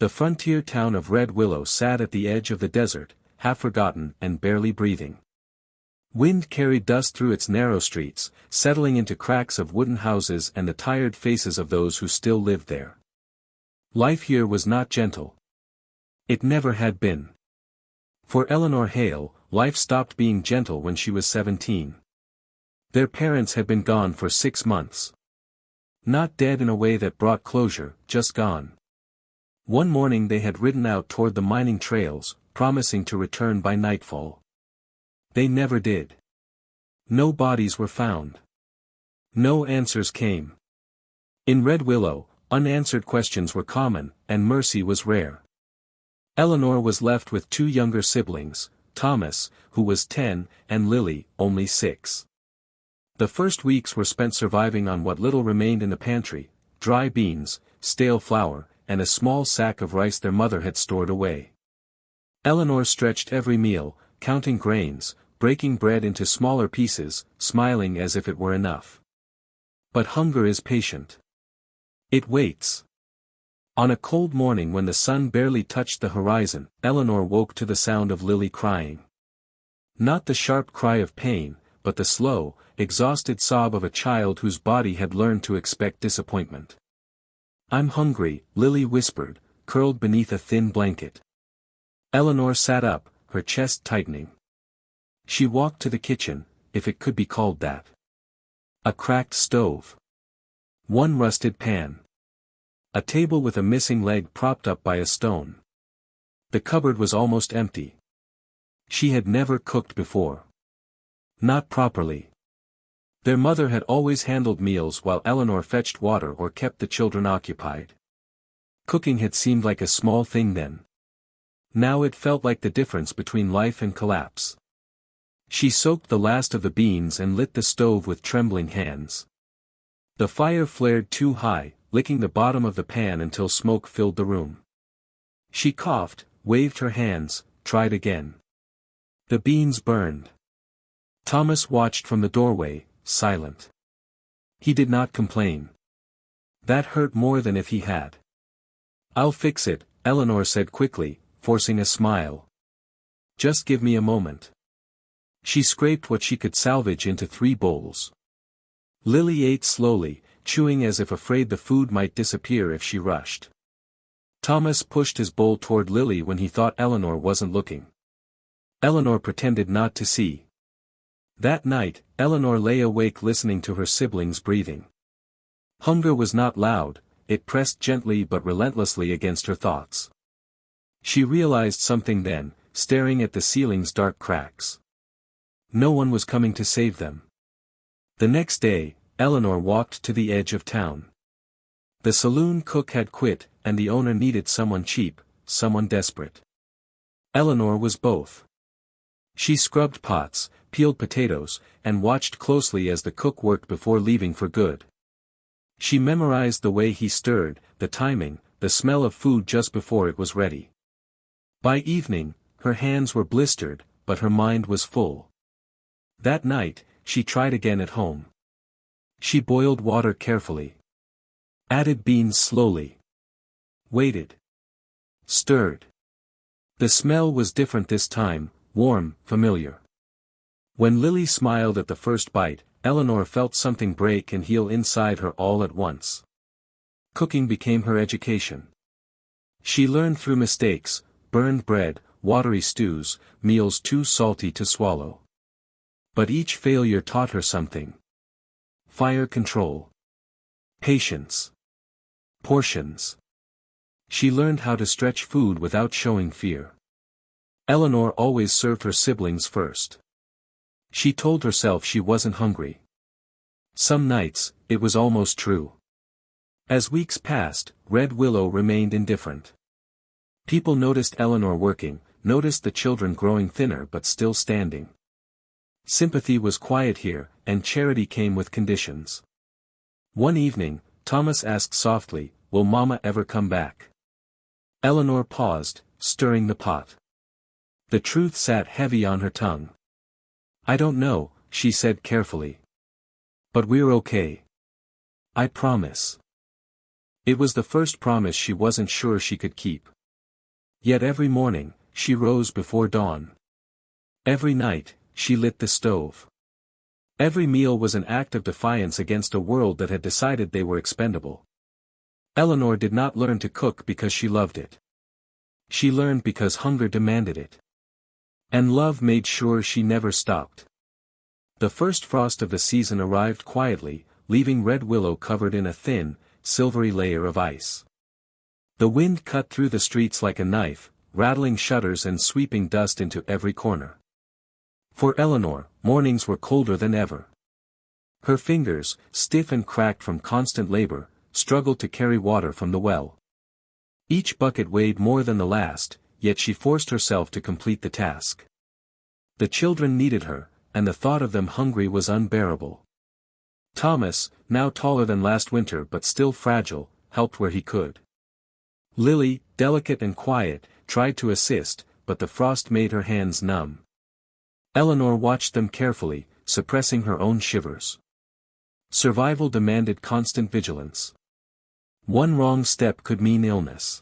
The frontier town of Red Willow sat at the edge of the desert, half forgotten and barely breathing. Wind carried dust through its narrow streets, settling into cracks of wooden houses and the tired faces of those who still lived there. Life here was not gentle. It never had been. For Eleanor Hale, life stopped being gentle when she was 17. Their parents had been gone for 6 months. Not dead in a way that brought closure, just gone. One morning they had ridden out toward the mining trails, promising to return by nightfall. They never did. No bodies were found. No answers came. In Red Willow, unanswered questions were common, and mercy was rare. Eleanor was left with 2 younger siblings, Thomas, who was 10, and Lily, only 6. The first weeks were spent surviving on what little remained in the pantry: dry beans, stale flour, and a small sack of rice their mother had stored away. Eleanor stretched every meal, counting grains, breaking bread into smaller pieces, smiling as if it were enough. But hunger is patient. It waits. On a cold morning when the sun barely touched the horizon, Eleanor woke to the sound of Lily crying. Not the sharp cry of pain, but the slow, exhausted sob of a child whose body had learned to expect disappointment. "I'm hungry," Lily whispered, curled beneath a thin blanket. Eleanor sat up, her chest tightening. She walked to the kitchen, if it could be called that. A cracked stove. One rusted pan. A table with a missing leg propped up by a stone. The cupboard was almost empty. She had never cooked before. Not properly. Their mother had always handled meals while Eleanor fetched water or kept the children occupied. Cooking had seemed like a small thing then. Now it felt like the difference between life and collapse. She soaked the last of the beans and lit the stove with trembling hands. The fire flared too high, licking the bottom of the pan until smoke filled the room. She coughed, waved her hands, tried again. The beans burned. Thomas watched from the doorway, silent. He did not complain. That hurt more than if he had. "I'll fix it," Eleanor said quickly, forcing a smile. "Just give me a moment." She scraped what she could salvage into 3 bowls. Lily ate slowly, chewing as if afraid the food might disappear if she rushed. Thomas pushed his bowl toward Lily when he thought Eleanor wasn't looking. Eleanor pretended not to see. That night, Eleanor lay awake listening to her siblings' breathing. Hunger was not loud, it pressed gently but relentlessly against her thoughts. She realized something then, staring at the ceiling's dark cracks. No one was coming to save them. The next day, Eleanor walked to the edge of town. The saloon cook had quit, and the owner needed someone cheap, someone desperate. Eleanor was both. She scrubbed pots, peeled potatoes, and watched closely as the cook worked before leaving for good. She memorized the way he stirred, the timing, the smell of food just before it was ready. By evening, her hands were blistered, but her mind was full. That night, she tried again at home. She boiled water carefully. Added beans slowly. Waited. Stirred. The smell was different this time, warm, familiar. When Lily smiled at the first bite, Eleanor felt something break and heal inside her all at once. Cooking became her education. She learned through mistakes: burned bread, watery stews, meals too salty to swallow. But each failure taught her something. Fire control. Patience. Portions. She learned how to stretch food without showing fear. Eleanor always served her siblings first. She told herself she wasn't hungry. Some nights, it was almost true. As weeks passed, Red Willow remained indifferent. People noticed Eleanor working, noticed the children growing thinner but still standing. Sympathy was quiet here, and charity came with conditions. One evening, Thomas asked softly, "Will Mama ever come back?" Eleanor paused, stirring the pot. The truth sat heavy on her tongue. "I don't know," she said carefully. "But we're okay. I promise." It was the first promise she wasn't sure she could keep. Yet every morning, she rose before dawn. Every night, she lit the stove. Every meal was an act of defiance against a world that had decided they were expendable. Eleanor did not learn to cook because she loved it. She learned because hunger demanded it. And love made sure she never stopped. The first frost of the season arrived quietly, leaving Red Willow covered in a thin, silvery layer of ice. The wind cut through the streets like a knife, rattling shutters and sweeping dust into every corner. For Eleanor, mornings were colder than ever. Her fingers, stiff and cracked from constant labor, struggled to carry water from the well. Each bucket weighed more than the last, yet she forced herself to complete the task. The children needed her, and the thought of them hungry was unbearable. Thomas, now taller than last winter but still fragile, helped where he could. Lily, delicate and quiet, tried to assist, but the frost made her hands numb. Eleanor watched them carefully, suppressing her own shivers. Survival demanded constant vigilance. One wrong step could mean illness.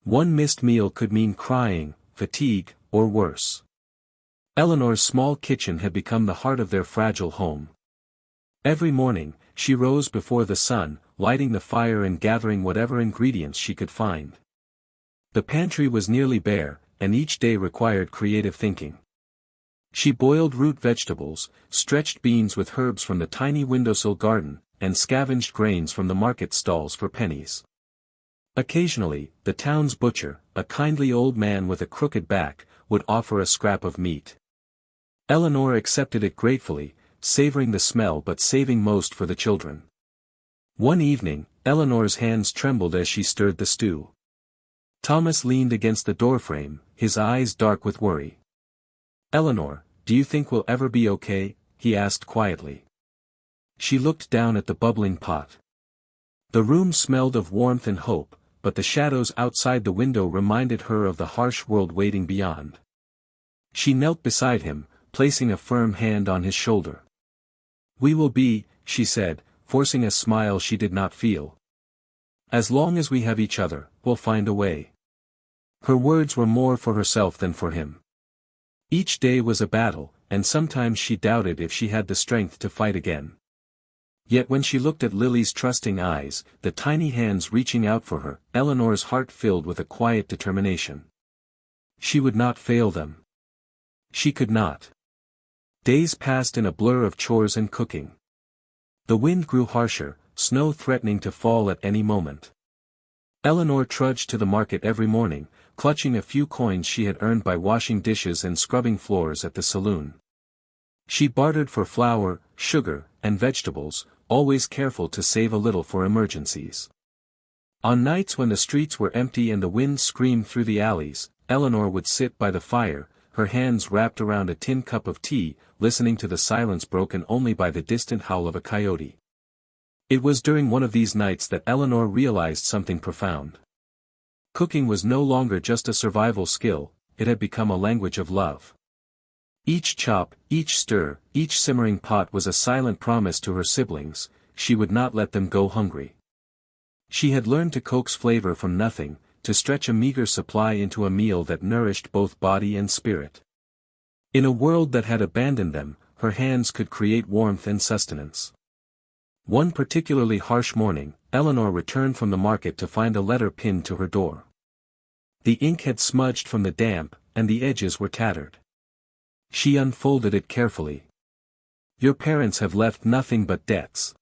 One missed meal could mean crying, fatigue, or worse. Eleanor's small kitchen had become the heart of their fragile home. Every morning, she rose before the sun, lighting the fire and gathering whatever ingredients she could find. The pantry was nearly bare, and each day required creative thinking. She boiled root vegetables, stretched beans with herbs from the tiny windowsill garden, and scavenged grains from the market stalls for pennies. Occasionally, the town's butcher, a kindly old man with a crooked back, would offer a scrap of meat. Eleanor accepted it gratefully, savoring the smell but saving most for the children. One evening, Eleanor's hands trembled as she stirred the stew. Thomas leaned against the doorframe, his eyes dark with worry. "Eleanor, do you think we'll ever be okay?" he asked quietly. She looked down at the bubbling pot. The room smelled of warmth and hope, but the shadows outside the window reminded her of the harsh world waiting beyond. She knelt beside him, placing a firm hand on his shoulder. "We will be," she said, forcing a smile she did not feel. "As long as we have each other, we'll find a way." Her words were more for herself than for him. Each day was a battle, and sometimes she doubted if she had the strength to fight again. Yet when she looked at Lily's trusting eyes, the tiny hands reaching out for her, Eleanor's heart filled with a quiet determination. She would not fail them. She could not. Days passed in a blur of chores and cooking. The wind grew harsher, snow threatening to fall at any moment. Eleanor trudged to the market every morning, clutching a few coins she had earned by washing dishes and scrubbing floors at the saloon. She bartered for flour, sugar, and vegetables, always careful to save a little for emergencies. On nights when the streets were empty and the wind screamed through the alleys, Eleanor would sit by the fire, her hands wrapped around a tin cup of tea, listening to the silence broken only by the distant howl of a coyote. It was during one of these nights that Eleanor realized something profound. Cooking was no longer just a survival skill, it had become a language of love. Each chop, each stir, each simmering pot was a silent promise to her siblings, she would not let them go hungry. She had learned to coax flavor from nothing, to stretch a meager supply into a meal that nourished both body and spirit. In a world that had abandoned them, her hands could create warmth and sustenance. One particularly harsh morning, Eleanor returned from the market to find a letter pinned to her door. The ink had smudged from the damp, and the edges were tattered. She unfolded it carefully. "Your parents have left nothing but debts.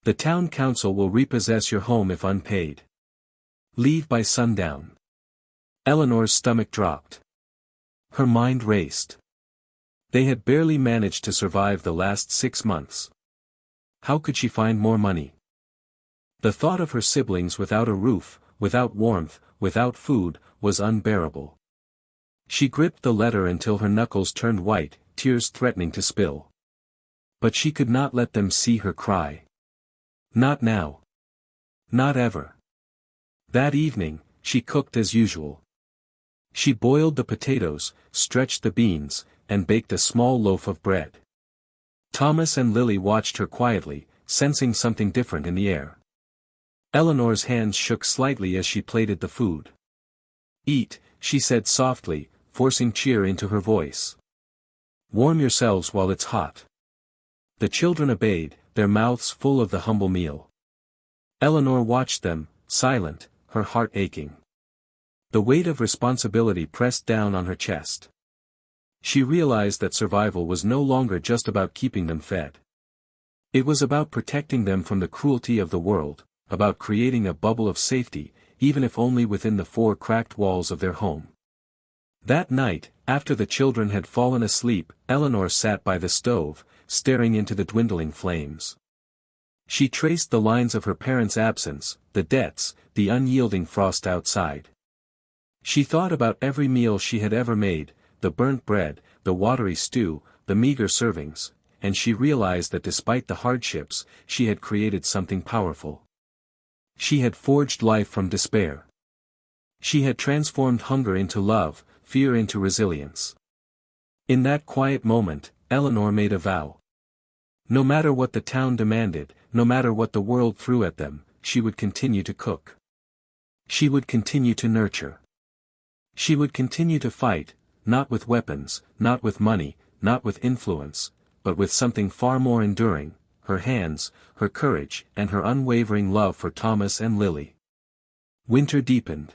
The town council will repossess your home if unpaid. Leave by sundown." Eleanor's stomach dropped. Her mind raced. They had barely managed to survive the last 6 months. How could she find more money? The thought of her siblings without a roof, without warmth, without food, was unbearable. She gripped the letter until her knuckles turned white, tears threatening to spill. But she could not let them see her cry. Not now. Not ever. That evening, she cooked as usual. She boiled the potatoes, stretched the beans, and baked a small loaf of bread. Thomas and Lily watched her quietly, sensing something different in the air. Eleanor's hands shook slightly as she plated the food. "Eat," she said softly, forcing cheer into her voice. "Warm yourselves while it's hot." The children obeyed, their mouths full of the humble meal. Eleanor watched them, silent, her heart aching. The weight of responsibility pressed down on her chest. She realized that survival was no longer just about keeping them fed. It was about protecting them from the cruelty of the world, about creating a bubble of safety, even if only within the four cracked walls of their home. That night, after the children had fallen asleep, Eleanor sat by the stove, staring into the dwindling flames. She traced the lines of her parents' absence, the debts, the unyielding frost outside. She thought about every meal she had ever made, the burnt bread, the watery stew, the meager servings, and she realized that despite the hardships, she had created something powerful. She had forged life from despair. She had transformed hunger into love, fear into resilience. In that quiet moment, Eleanor made a vow. No matter what the town demanded, no matter what the world threw at them, she would continue to cook. She would continue to nurture. She would continue to fight, not with weapons, not with money, not with influence, but with something far more enduring, her hands, her courage, and her unwavering love for Thomas and Lily. Winter deepened.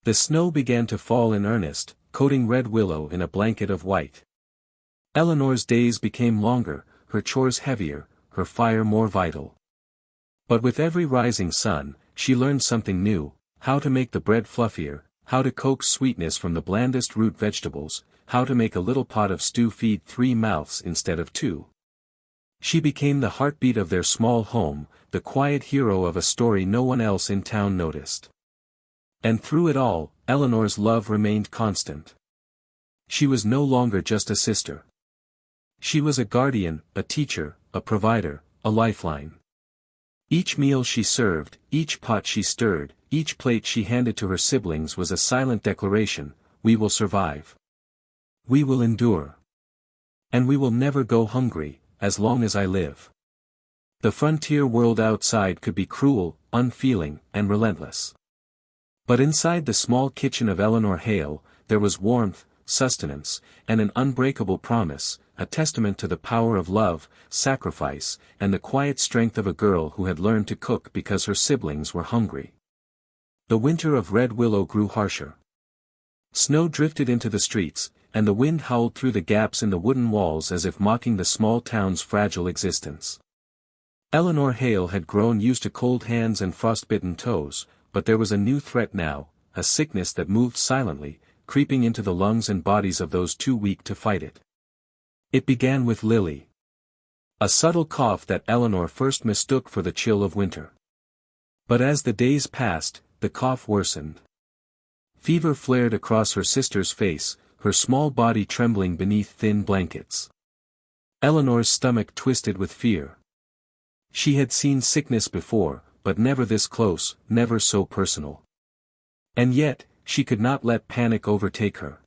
The snow began to fall in earnest, coating Red Willow in a blanket of white. Eleanor's days became longer, her chores heavier, her fire more vital. But with every rising sun, she learned something new: how to make the bread fluffier, how to coax sweetness from the blandest root vegetables, how to make a little pot of stew feed 3 mouths instead of 2. She became the heartbeat of their small home, the quiet hero of a story no one else in town noticed. And through it all, Eleanor's love remained constant. She was no longer just a sister. She was a guardian, a teacher, a provider, a lifeline. Each meal she served, each pot she stirred, each plate she handed to her siblings was a silent declaration: we will survive. We will endure. And we will never go hungry, as long as I live. The frontier world outside could be cruel, unfeeling, and relentless. But inside the small kitchen of Eleanor Hale, there was warmth, sustenance, and an unbreakable promise, a testament to the power of love, sacrifice, and the quiet strength of a girl who had learned to cook because her siblings were hungry. The winter of Red Willow grew harsher. Snow drifted into the streets, and the wind howled through the gaps in the wooden walls as if mocking the small town's fragile existence. Eleanor Hale had grown used to cold hands and frostbitten toes, but there was a new threat now, a sickness that moved silently, creeping into the lungs and bodies of those too weak to fight it. It began with Lily. A subtle cough that Eleanor first mistook for the chill of winter. But as the days passed, the cough worsened. Fever flared across her sister's face, her small body trembling beneath thin blankets. Eleanor's stomach twisted with fear. She had seen sickness before, but never this close, never so personal. And yet, she could not let panic overtake her.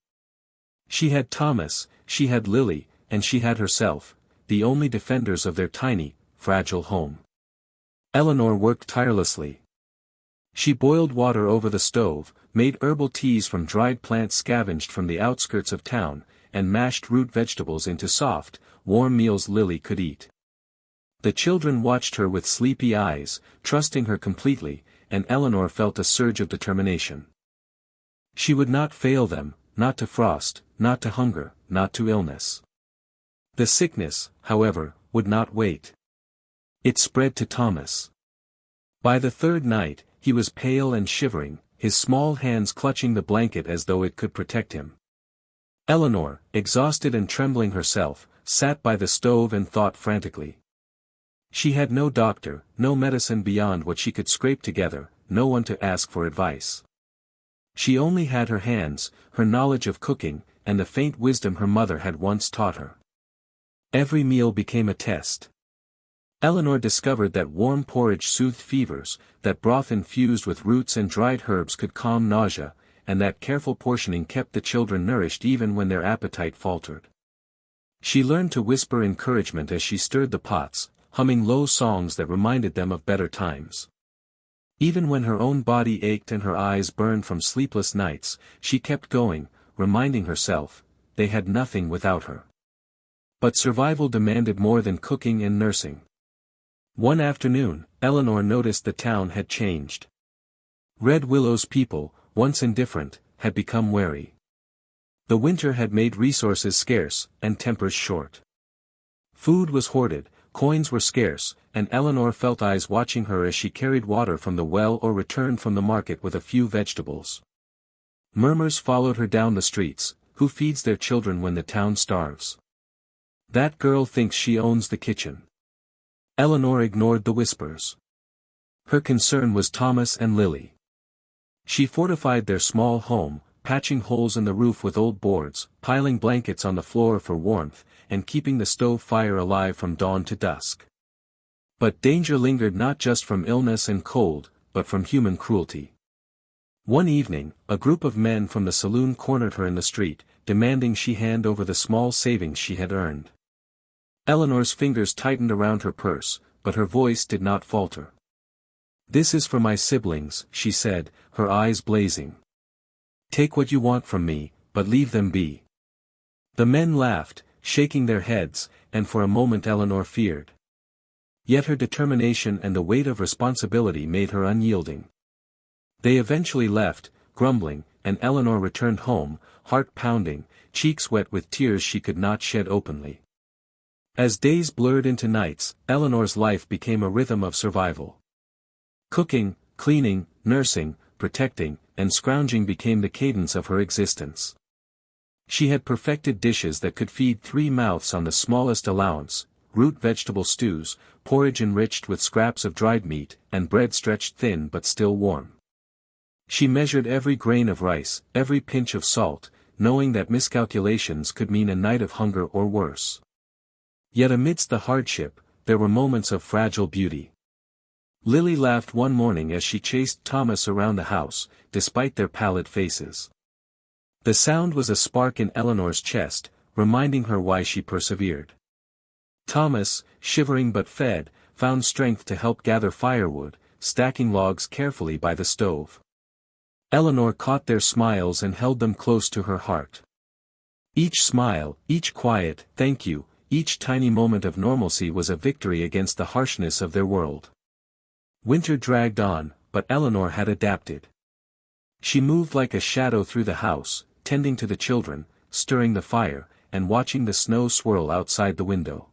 She had Thomas, she had Lily, and she had herself, the only defenders of their tiny, fragile home. Eleanor worked tirelessly. She boiled water over the stove, made herbal teas from dried plants scavenged from the outskirts of town, and mashed root vegetables into soft, warm meals Lily could eat. The children watched her with sleepy eyes, trusting her completely, and Eleanor felt a surge of determination. She would not fail them, not to frost, not to hunger, not to illness. The sickness, however, would not wait. It spread to Thomas. By the third night, he was pale and shivering, his small hands clutching the blanket as though it could protect him. Eleanor, exhausted and trembling herself, sat by the stove and thought frantically. She had no doctor, no medicine beyond what she could scrape together, no one to ask for advice. She only had her hands, her knowledge of cooking, and the faint wisdom her mother had once taught her. Every meal became a test. Eleanor discovered that warm porridge soothed fevers, that broth infused with roots and dried herbs could calm nausea, and that careful portioning kept the children nourished even when their appetite faltered. She learned to whisper encouragement as she stirred the pots, humming low songs that reminded them of better times. Even when her own body ached and her eyes burned from sleepless nights, she kept going, reminding herself, they had nothing without her. But survival demanded more than cooking and nursing. One afternoon, Eleanor noticed the town had changed. Red Willow's people, once indifferent, had become wary. The winter had made resources scarce, and tempers short. Food was hoarded, coins were scarce, and Eleanor felt eyes watching her as she carried water from the well or returned from the market with a few vegetables. Murmurs followed her down the streets, who feeds their children when the town starves? That girl thinks she owns the kitchen. Eleanor ignored the whispers. Her concern was Thomas and Lily. She fortified their small home, patching holes in the roof with old boards, piling blankets on the floor for warmth, and keeping the stove fire alive from dawn to dusk. But danger lingered not just from illness and cold, but from human cruelty. One evening, a group of men from the saloon cornered her in the street, demanding she hand over the small savings she had earned. Eleanor's fingers tightened around her purse, but her voice did not falter. "This is for my siblings," she said, her eyes blazing. "Take what you want from me, but leave them be." The men laughed, shaking their heads, and for a moment Eleanor feared. Yet her determination and the weight of responsibility made her unyielding. They eventually left, grumbling, and Eleanor returned home, heart pounding, cheeks wet with tears she could not shed openly. As days blurred into nights, Eleanor's life became a rhythm of survival. Cooking, cleaning, nursing, protecting, and scrounging became the cadence of her existence. She had perfected dishes that could feed 3 mouths on the smallest allowance: root vegetable stews, porridge enriched with scraps of dried meat, and bread stretched thin but still warm. She measured every grain of rice, every pinch of salt, knowing that miscalculations could mean a night of hunger or worse. Yet amidst the hardship, there were moments of fragile beauty. Lily laughed one morning as she chased Thomas around the house, despite their pallid faces. The sound was a spark in Eleanor's chest, reminding her why she persevered. Thomas, shivering but fed, found strength to help gather firewood, stacking logs carefully by the stove. Eleanor caught their smiles and held them close to her heart. Each smile, each quiet "thank you," each tiny moment of normalcy was a victory against the harshness of their world. Winter dragged on, but Eleanor had adapted. She moved like a shadow through the house, tending to the children, stirring the fire, and watching the snow swirl outside the window.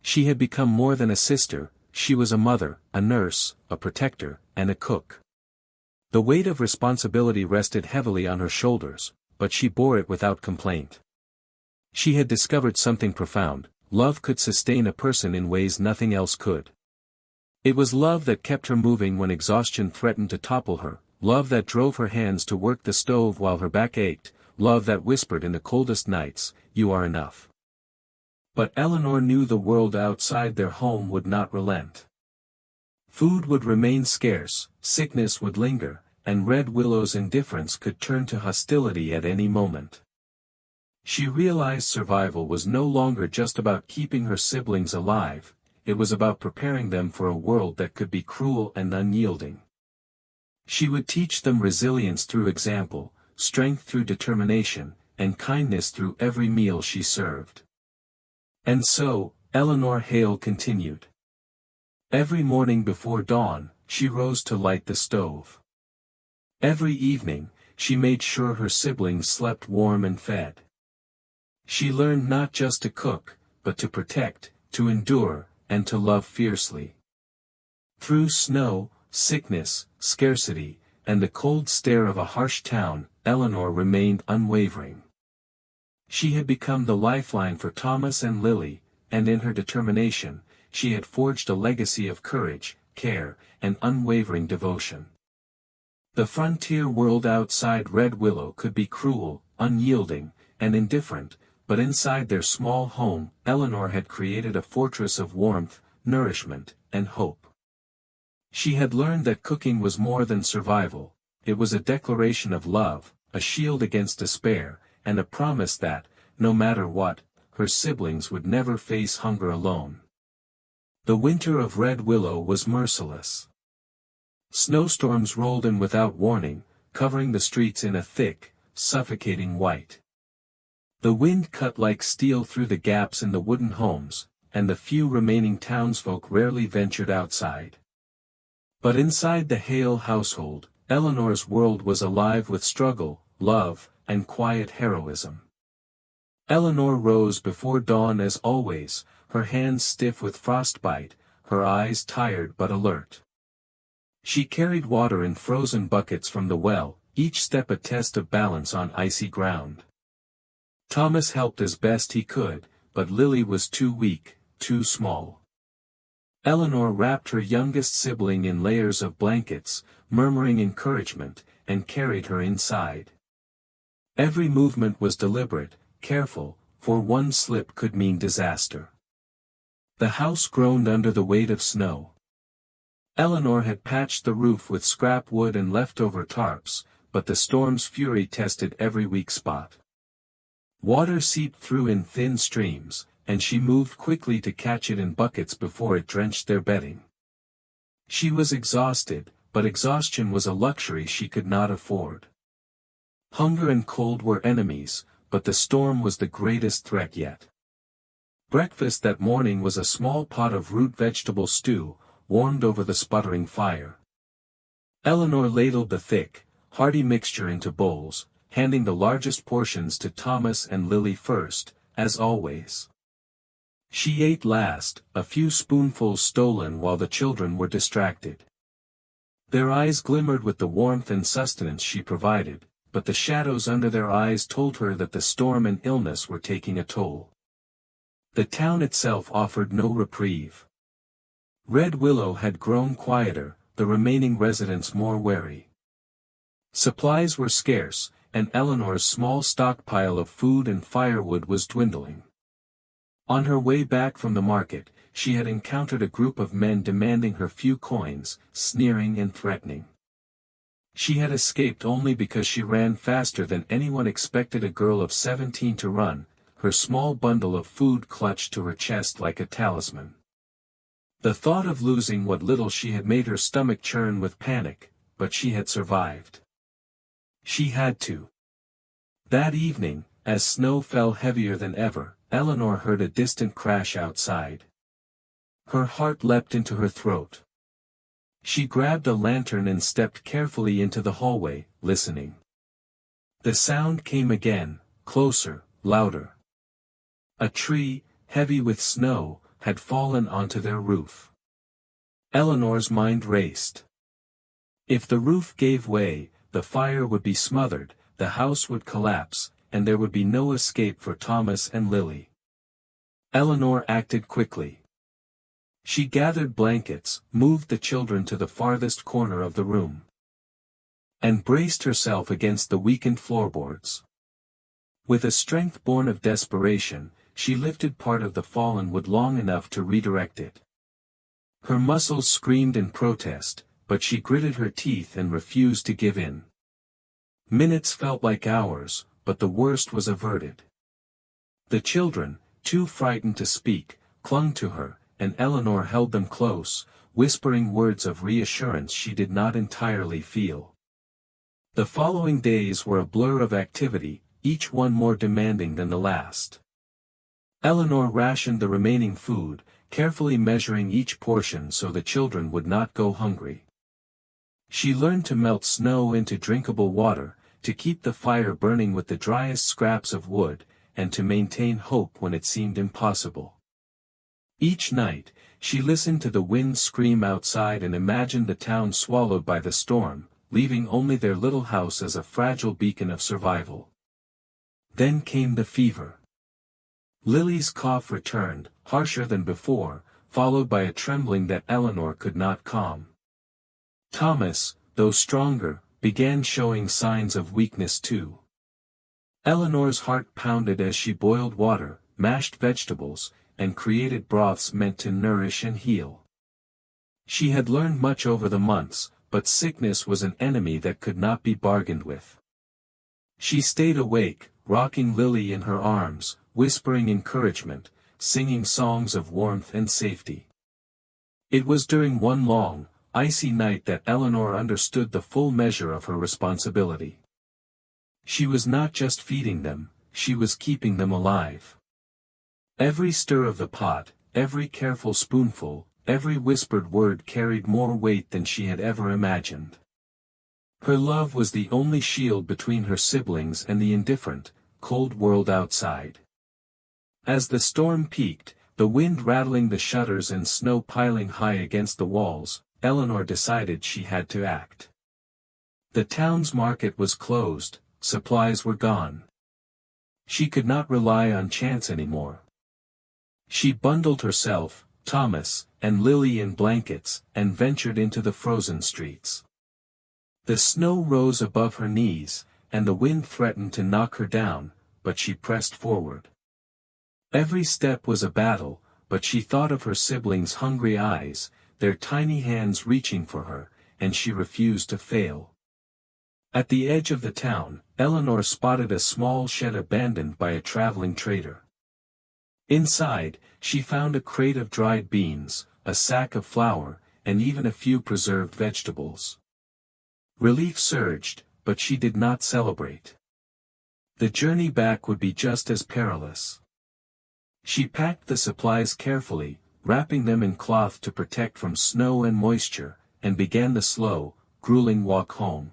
She had become more than a sister, she was a mother, a nurse, a protector, and a cook. The weight of responsibility rested heavily on her shoulders, but she bore it without complaint. She had discovered something profound: love could sustain a person in ways nothing else could. It was love that kept her moving when exhaustion threatened to topple her, love that drove her hands to work the stove while her back ached, love that whispered in the coldest nights, "You are enough." But Eleanor knew the world outside their home would not relent. Food would remain scarce, sickness would linger, and Red Willow's indifference could turn to hostility at any moment. She realized survival was no longer just about keeping her siblings alive, it was about preparing them for a world that could be cruel and unyielding. She would teach them resilience through example, strength through determination, and kindness through every meal she served. And so, Eleanor Hale continued. Every morning before dawn, she rose to light the stove. Every evening, she made sure her siblings slept warm and fed. She learned not just to cook, but to protect, to endure, and to love fiercely. Through snow, sickness, scarcity, and the cold stare of a harsh town, Eleanor remained unwavering. She had become the lifeline for Thomas and Lily, and in her determination, she had forged a legacy of courage, care, and unwavering devotion. The frontier world outside Red Willow could be cruel, unyielding, and indifferent, but inside their small home, Eleanor had created a fortress of warmth, nourishment, and hope. She had learned that cooking was more than survival, it was a declaration of love, a shield against despair, and a promise that, no matter what, her siblings would never face hunger alone. The winter of Red Willow was merciless. Snowstorms rolled in without warning, covering the streets in a thick, suffocating white. The wind cut like steel through the gaps in the wooden homes, and the few remaining townsfolk rarely ventured outside. But inside the Hale household, Eleanor's world was alive with struggle, love, and quiet heroism. Eleanor rose before dawn as always, her hands stiff with frostbite, her eyes tired but alert. She carried water in frozen buckets from the well, each step a test of balance on icy ground. Thomas helped as best he could, but Lily was too weak, too small. Eleanor wrapped her youngest sibling in layers of blankets, murmuring encouragement, and carried her inside. Every movement was deliberate, careful, for one slip could mean disaster. The house groaned under the weight of snow. Eleanor had patched the roof with scrap wood and leftover tarps, but the storm's fury tested every weak spot. Water seeped through in thin streams, and she moved quickly to catch it in buckets before it drenched their bedding. She was exhausted, but exhaustion was a luxury she could not afford. Hunger and cold were enemies, but the storm was the greatest threat yet. Breakfast that morning was a small pot of root vegetable stew, warmed over the sputtering fire. Eleanor ladled the thick, hearty mixture into bowls, handing the largest portions to Thomas and Lily first, as always. She ate last, a few spoonfuls stolen while the children were distracted. Their eyes glimmered with the warmth and sustenance she provided, but the shadows under their eyes told her that the storm and illness were taking a toll. The town itself offered no reprieve. Red Willow had grown quieter, the remaining residents more wary. Supplies were scarce, and Eleanor's small stockpile of food and firewood was dwindling. On her way back from the market, she had encountered a group of men demanding her few coins, sneering and threatening. She had escaped only because she ran faster than anyone expected a girl of 17 to run, her small bundle of food clutched to her chest like a talisman. The thought of losing what little she had made her stomach churn with panic, but she had survived. She had to. That evening, as snow fell heavier than ever, Eleanor heard a distant crash outside. Her heart leapt into her throat. She grabbed a lantern and stepped carefully into the hallway, listening. The sound came again, closer, louder. A tree, heavy with snow, had fallen onto their roof. Eleanor's mind raced. If the roof gave way, the fire would be smothered, the house would collapse, and there would be no escape for Thomas and Lily. Eleanor acted quickly. She gathered blankets, moved the children to the farthest corner of the room, and braced herself against the weakened floorboards. With a strength born of desperation, she lifted part of the fallen wood long enough to redirect it. Her muscles screamed in protest, but she gritted her teeth and refused to give in. Minutes felt like hours, but the worst was averted. The children, too frightened to speak, clung to her, and Eleanor held them close, whispering words of reassurance she did not entirely feel. The following days were a blur of activity, each one more demanding than the last. Eleanor rationed the remaining food, carefully measuring each portion so the children would not go hungry. She learned to melt snow into drinkable water, to keep the fire burning with the driest scraps of wood, and to maintain hope when it seemed impossible. Each night, she listened to the wind scream outside and imagined the town swallowed by the storm, leaving only their little house as a fragile beacon of survival. Then came the fever. Lily's cough returned, harsher than before, followed by a trembling that Eleanor could not calm. Thomas, though stronger, began showing signs of weakness too. Eleanor's heart pounded as she boiled water, mashed vegetables, and created broths meant to nourish and heal. She had learned much over the months, but sickness was an enemy that could not be bargained with. She stayed awake, rocking Lily in her arms, whispering encouragement, singing songs of warmth and safety. It was during one long, icy night that Eleanor understood the full measure of her responsibility. She was not just feeding them, she was keeping them alive. Every stir of the pot, every careful spoonful, every whispered word carried more weight than she had ever imagined. Her love was the only shield between her siblings and the indifferent, cold world outside. As the storm peaked, the wind rattling the shutters and snow piling high against the walls, Eleanor decided she had to act. The town's market was closed, supplies were gone. She could not rely on chance anymore. She bundled herself, Thomas, and Lily in blankets, and ventured into the frozen streets. The snow rose above her knees, and the wind threatened to knock her down, but she pressed forward. Every step was a battle, but she thought of her siblings' hungry eyes, their tiny hands reaching for her, and she refused to fail. At the edge of the town, Eleanor spotted a small shed abandoned by a traveling trader. Inside, she found a crate of dried beans, a sack of flour, and even a few preserved vegetables. Relief surged, but she did not celebrate. The journey back would be just as perilous. She packed the supplies carefully, wrapping them in cloth to protect from snow and moisture, and began the slow, grueling walk home.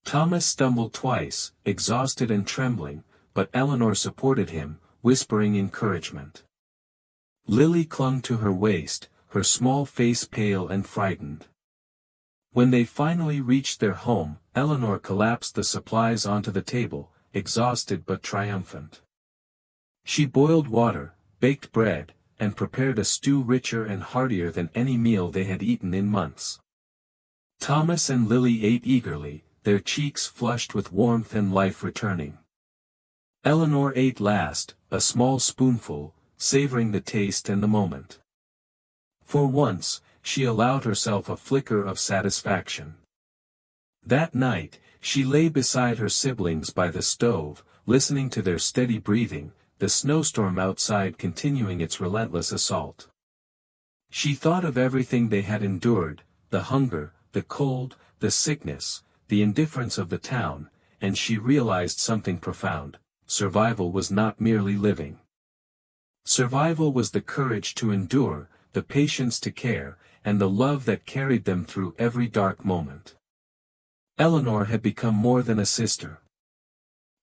Thomas stumbled twice, exhausted and trembling, but Eleanor supported him, whispering encouragement. Lily clung to her waist, her small face pale and frightened. When they finally reached their home, Eleanor collapsed the supplies onto the table, exhausted but triumphant. She boiled water, baked bread, and prepared a stew richer and heartier than any meal they had eaten in months. Thomas and Lily ate eagerly, their cheeks flushed with warmth and life returning. Eleanor ate last, a small spoonful, savoring the taste and the moment. For once, she allowed herself a flicker of satisfaction. That night, she lay beside her siblings by the stove, listening to their steady breathing, the snowstorm outside continuing its relentless assault. She thought of everything they had endured, the hunger, the cold, the sickness, the indifference of the town, and she realized something profound: survival was not merely living. Survival was the courage to endure, the patience to care, and the love that carried them through every dark moment. Eleanor had become more than a sister.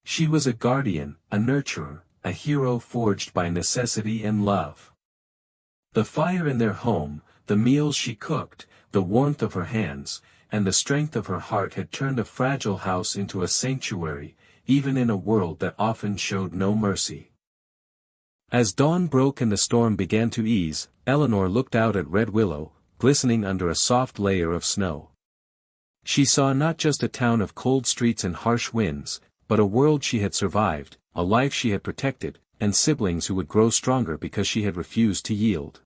She was a guardian, a nurturer, a hero forged by necessity and love. The fire in their home, the meals she cooked, the warmth of her hands, and the strength of her heart had turned a fragile house into a sanctuary, even in a world that often showed no mercy. As dawn broke and the storm began to ease, Eleanor looked out at Red Willow, glistening under a soft layer of snow. She saw not just a town of cold streets and harsh winds, but a world she had survived, a life she had protected, and siblings who would grow stronger because she had refused to yield.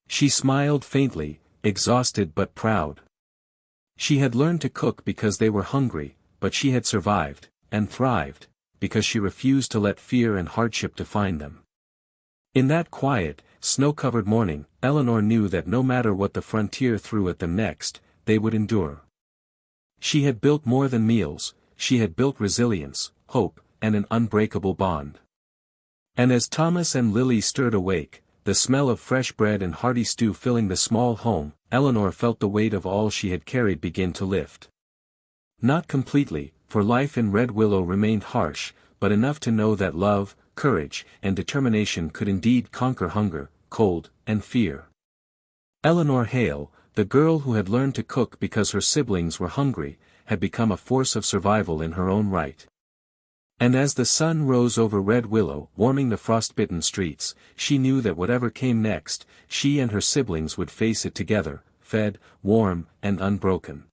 She smiled faintly, exhausted but proud. She had learned to cook because they were hungry, but she had survived, and thrived, because she refused to let fear and hardship define them. In that quiet, snow-covered morning, Eleanor knew that no matter what the frontier threw at them next, they would endure. She had built more than meals, she had built resilience, hope, and an unbreakable bond. And as Thomas and Lily stirred awake, the smell of fresh bread and hearty stew filling the small home, Eleanor felt the weight of all she had carried begin to lift. Not completely, for life in Red Willow remained harsh, but enough to know that love, courage, and determination could indeed conquer hunger, cold, and fear. Eleanor Hale, the girl who had learned to cook because her siblings were hungry, had become a force of survival in her own right. And as the sun rose over Red Willow, warming the frostbitten streets, she knew that whatever came next, she and her siblings would face it together, fed, warm, and unbroken.